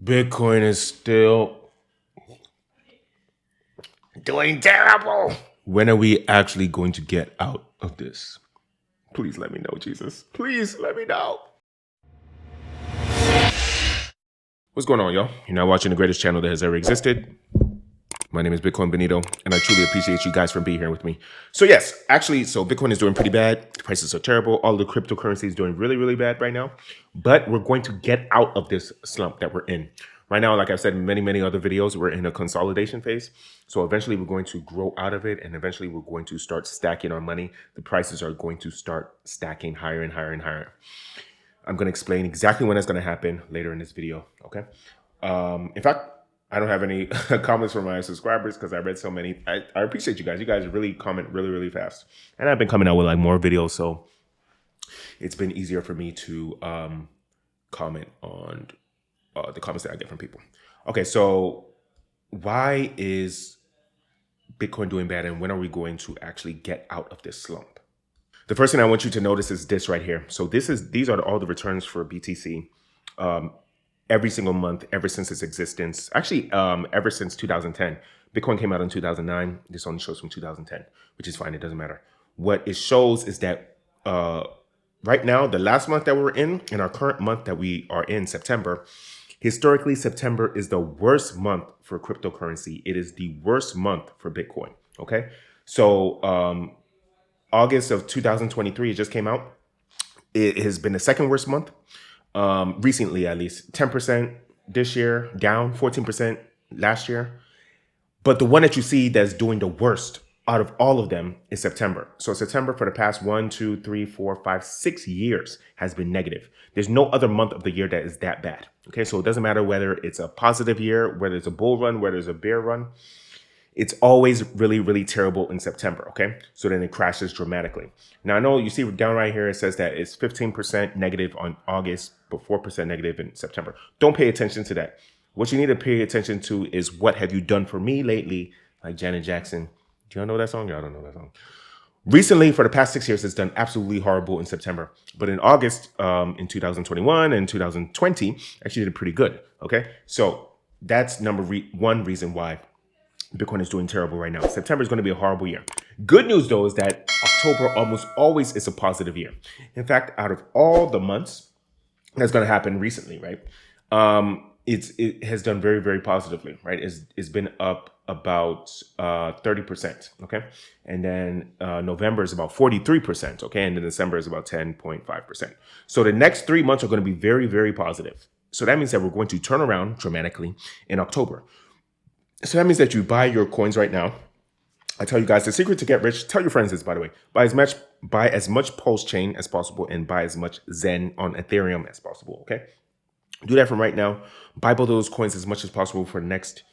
Bitcoin is still doing terrible. When are we actually going to get out of this? Please let me know, Jesus. Please let me know. What's going on, y'all? You're now watching the greatest channel that has ever existed. My name is Bitcoin Benito, and I truly appreciate you guys for being here with me. So yes, actually, Bitcoin is doing pretty bad. The prices are terrible. All the cryptocurrency is doing really, really bad right now. But we're going to get out of this slump that we're in. Right now, like I've said in many, many other videos, we're in a consolidation phase. So eventually we're going to grow out of it, and eventually we're going to start stacking our money. The prices are going to start stacking higher and higher and higher. I'm going to explain exactly when that's going to happen later in this video, okay? In fact, I don't have any comments from my subscribers because I read so many. I appreciate you guys. You guys really comment really, really fast. And I've been coming out with like more videos, so it's been easier for me to comment on the comments that I get from people. Okay, so why is Bitcoin doing bad, and when are we going to actually get out of this slump? The first thing I want you to notice is this right here. So these are all the returns for BTC every single month ever since its existence. Actually, ever since 2010. Bitcoin came out in 2009. This only shows from 2010, which is fine. It doesn't matter. What it shows is that right now, the last month that we're in, and our current month that we are in, September, historically, September is the worst month for cryptocurrency. It is the worst month for Bitcoin, okay? So August of 2023, it just came out. It has been the second worst month, recently at least. 10% this year, down 14% last year. But the one that you see that's doing the worst out of all of them is September. So September for the past 1, 2, 3, 4, 5, 6 years has been negative. There's no other month of the year that is that bad. Okay, so it doesn't matter whether it's a positive year, whether it's a bull run, whether it's a bear run. It's always really, really terrible in September, okay? So then it crashes dramatically. Now, I know you see down right here, it says that it's 15% negative on August, but 4% negative in September. Don't pay attention to that. What you need to pay attention to is what have you done for me lately, like Janet Jackson. Do y'all know that song? Y'all don't know that song. Recently, for the past 6 years, it's done absolutely horrible in September. But in August, in 2021 and 2020, actually did pretty good, okay? So that's one reason why Bitcoin is doing terrible right now. September is going to be a horrible year. Good news, though, is that October almost always is a positive year. In fact, out of all the months that's going to happen recently, right, it has done very, very positively, right? It's been up about 30%, okay? And then November is about 43%, okay? And then December is about 10.5%. So the next 3 months are going to be very, very positive. So that means that we're going to turn around dramatically in October. So that means that you buy your coins right now. I tell you guys, the secret to get rich, tell your friends this, by the way, buy as much Pulsechain as possible and buy as much Xen on Ethereum as possible, okay? Do that from right now. Buy both of those coins as much as possible for the next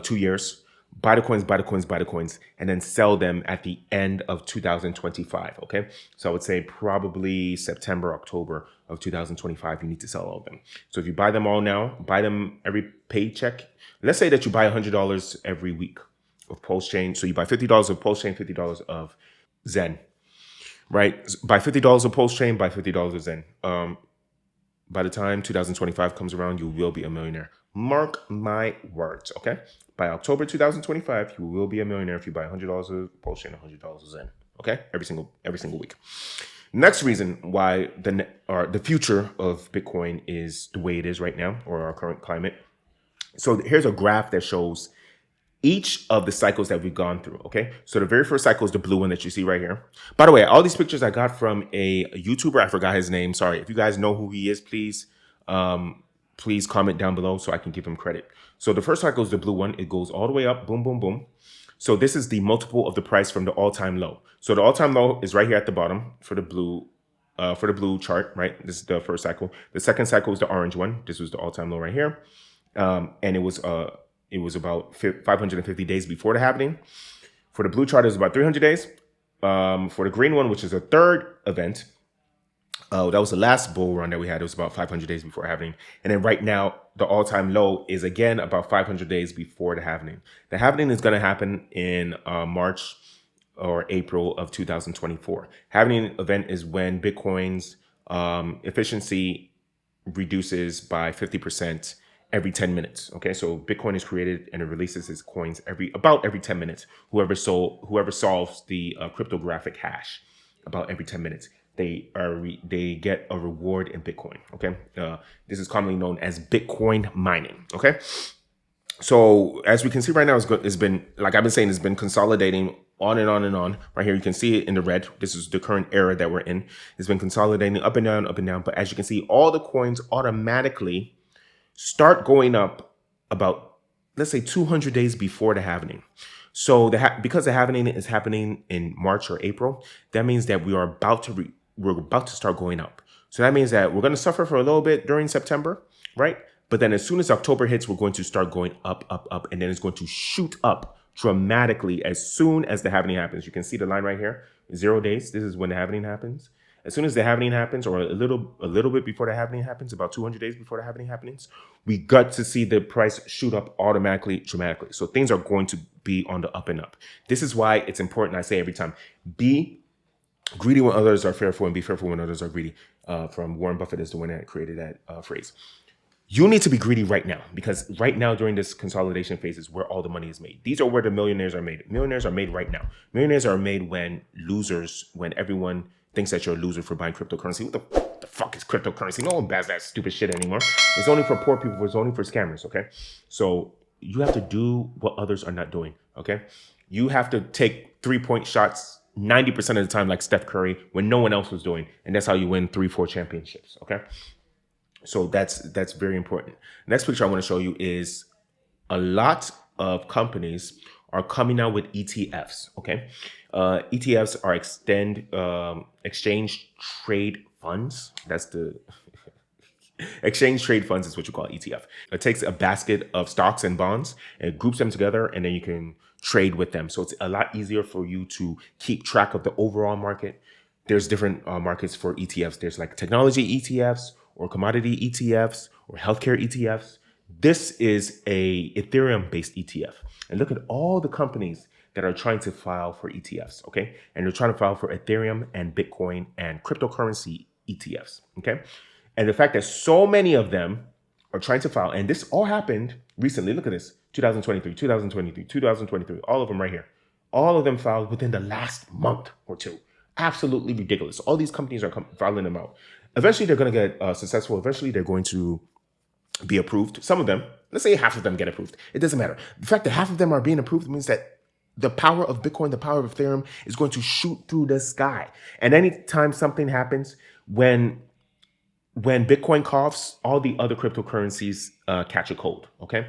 2 years. Buy the coins, buy the coins, buy the coins, and then sell them at the end of 2025, okay? So I would say probably September, October of 2025, you need to sell all of them. So if you buy them all now, buy them every paycheck. Let's say that you buy $100 every week of Pulsechain. So you buy $50 of Pulsechain, $50 of Xen, right? Buy $50 of Pulsechain, buy $50 of Xen. By the time 2025 comes around, you will be a millionaire. Mark my words, okay? By October 2025, you will be a millionaire if you buy $100 of Pulsechain, $100 of Xen, okay? Every single week. Next reason why the future of Bitcoin is the way it is right now, or our current climate. So here's a graph that shows each of the cycles that we've gone through, okay? So the very first cycle is the blue one that you see right here. By the way, all these pictures I got from a YouTuber. I forgot his name. Sorry. If you guys know who he is, please comment down below so I can give him credit. So the first cycle is the blue one. It goes all the way up, boom, boom, boom. So this is the multiple of the price from the all-time low. So the all-time low is right here at the bottom for the blue chart, right? This is the first cycle. The second cycle is the orange one. This was the all-time low right here. And it was about 550 days before the halving. For the blue chart, it was about 300 days. For the green one, which is a third event, that was the last bull run that we had. It was about 500 days before halving. And then right now, the all-time low is again about 500 days before the halving. The halving is going to happen in March or April of 2024. Halving event is when Bitcoin's efficiency reduces by 50%. every 10 minutes. Okay, so Bitcoin is created and it releases its coins about every 10 minutes. Whoever solves the cryptographic hash about every 10 minutes, they get a reward in Bitcoin. Okay, this is commonly known as Bitcoin mining. Okay, so as we can see right now, it's been, like I've been saying, it's been consolidating on and on and on. Right here, you can see it in the red. This is the current era that we're in. It's been consolidating up and down, up and down. But as you can see, all the coins automatically start going up about, let's say, 200 days before the halving. So because the halving is happening in March or April, that means that we're about to start going up. So that means that we're going to suffer for a little bit during September, right? But then as soon as October hits, we're going to start going up, up, up, and then it's going to shoot up dramatically as soon as the halving happens. You can see the line right here, 0 days. This is when the halving happens. As soon as the halving happens, or a little bit before the halving happens, about 200 days before the halving happens, we got to see the price shoot up automatically, dramatically. So things are going to be on the up and up. This is why it's important. I say every time, be greedy when others are fearful and be fearful when others are greedy. From Warren Buffett is the one that created that phrase. You need to be greedy right now, because right now during this consolidation phase is where all the money is made. These are where the millionaires are made. Millionaires are made right now. Millionaires are made when everyone thinks that you're a loser for buying cryptocurrency. What the fuck is cryptocurrency? No one buys that stupid shit anymore. It's only for poor people. It's only for scammers, okay? So you have to do what others are not doing, okay? You have to take 3-point shots 90% of the time like Steph Curry when no one else was doing. And that's how you win 3-4 championships, okay? So that's very important. Next picture I want to show you is a lot of companies are coming out with ETFs. Okay, ETFs are exchange trade funds. That's the exchange trade funds is what you call ETF. It takes a basket of stocks and bonds and groups them together, and then you can trade with them. So it's a lot easier for you to keep track of the overall market. There's different markets for ETFs. There's like technology ETFs, or commodity ETFs, or healthcare ETFs. This is a Ethereum-based ETF. And look at all the companies that are trying to file for ETFs, okay? And they're trying to file for Ethereum and Bitcoin and cryptocurrency ETFs, okay? And the fact that so many of them are trying to file, and this all happened recently. Look at this, 2023, 2023, 2023, all of them right here. All of them filed within the last month or two. Absolutely ridiculous. All these companies are filing them out. Eventually, they're going to get successful. Eventually, they're going to be approved. Some of them, let's say half of them get approved. It doesn't matter. The fact that half of them are being approved means that the power of Bitcoin, the power of Ethereum is going to shoot through the sky. And anytime something happens, when Bitcoin coughs, all the other cryptocurrencies catch a cold, okay?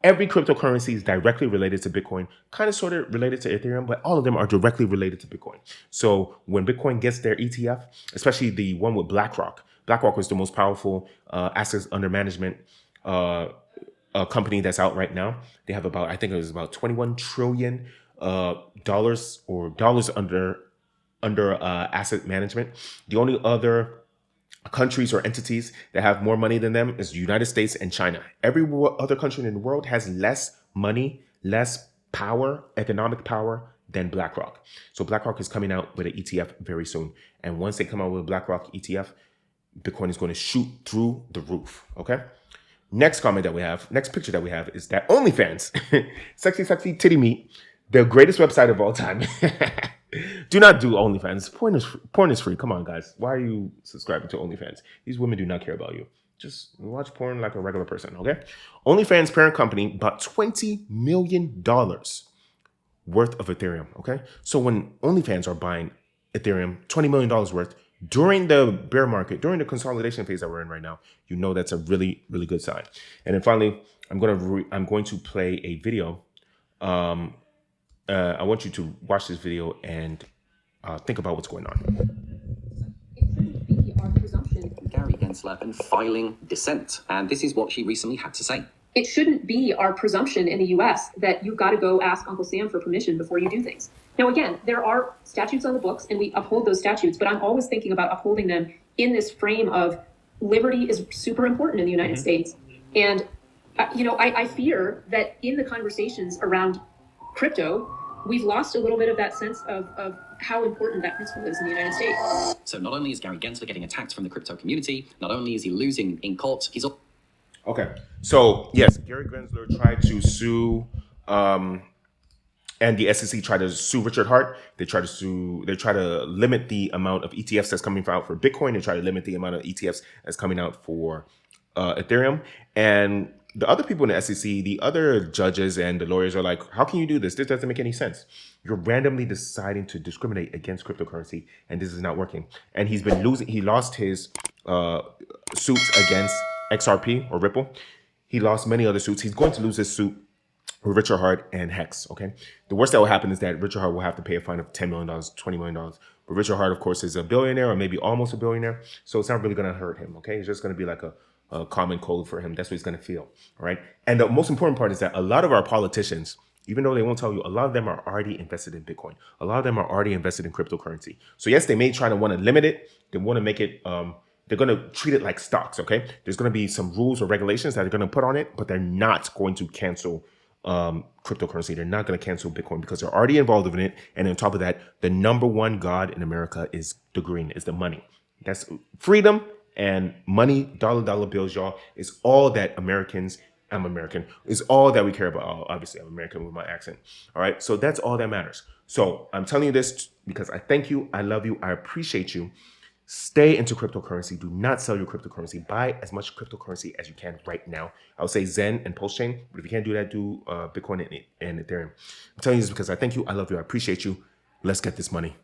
Every cryptocurrency is directly related to Bitcoin, kind of sort of related to Ethereum, but all of them are directly related to Bitcoin. So when Bitcoin gets their ETF, especially the one with BlackRock was the most powerful assets under management company that's out right now. They have about, I think it was about $21 trillion dollars under asset management. The only other countries or entities that have more money than them is the United States and China. Every other country in the world has less money, less power, economic power than BlackRock. So BlackRock is coming out with an ETF very soon. And once they come out with a BlackRock ETF, Bitcoin is going to shoot through the roof, okay? Next picture that we have is that OnlyFans, sexy titty meat, the greatest website of all time. Do not do OnlyFans. Porn is free. Come on, guys. Why are you subscribing to OnlyFans? These women do not care about you. Just watch porn like a regular person, okay? OnlyFans parent company bought $20 million worth of Ethereum, okay? So when OnlyFans are buying Ethereum, $20 million worth, during the bear market, during the consolidation phase that we're in right now, you know that's a really, really good sign. And then finally, I'm going to play a video. I want you to watch this video and think about what's going on. It shouldn't be our presumption. Gary Gensler and filing dissent. And this is what she recently had to say. It shouldn't be our presumption in the US that you've got to go ask Uncle Sam for permission before you do things. Now, again, there are statutes on the books and we uphold those statutes, but I'm always thinking about upholding them in this frame of liberty is super important in the United States. And, I fear that in the conversations around crypto, we've lost a little bit of that sense of how important that principle is in the United States. So not only is Gary Gensler getting attacked from the crypto community, not only is he losing in court, he's... Okay. So yes, Gary Gensler tried to sue, and the SEC tried to sue Richard Hart. They try to limit the amount of ETFs that's coming out for Bitcoin. They try to limit the amount of ETFs that's coming out for Ethereum. And the other people in the SEC, the other judges and the lawyers are like, how can you do this? This doesn't make any sense. You're randomly deciding to discriminate against cryptocurrency, and this is not working. And he's been losing. He lost his suits against XRP or Ripple. He lost many other suits. He's going to lose his suit with Richard Hart and Hex. Okay. The worst that will happen is that Richard Hart will have to pay a fine of $10 million, $20 million. But Richard Hart, of course, is a billionaire or maybe almost a billionaire. So it's not really going to hurt him. Okay. It's just going to be like a common cold for him. That's what he's going to feel. All right. And the most important part is that a lot of our politicians, even though they won't tell you, a lot of them are already invested in Bitcoin. A lot of them are already invested in cryptocurrency. So yes, they may try to want to limit it. They want to make it, they're going to treat it like stocks. Okay. There's going to be some rules or regulations that they're going to put on it, but they're not going to cancel cryptocurrency. They're not going to cancel Bitcoin because they're already involved in it. And on top of that, the number one god in America is the green, is the money. That's freedom and money, dollar bills, y'all, is all that Americans, I'm American, is all that we care about. Obviously, I'm American with my accent. All right. So that's all that matters. So I'm telling you this because I thank you. I love you. I appreciate you. Stay into cryptocurrency. Do not sell your cryptocurrency. Buy as much cryptocurrency as you can right now. I would say Xen and Pulsechain, but if you can't do that, do Bitcoin and Ethereum. I'm telling you this because I thank you. I love you. I appreciate you. Let's get this money.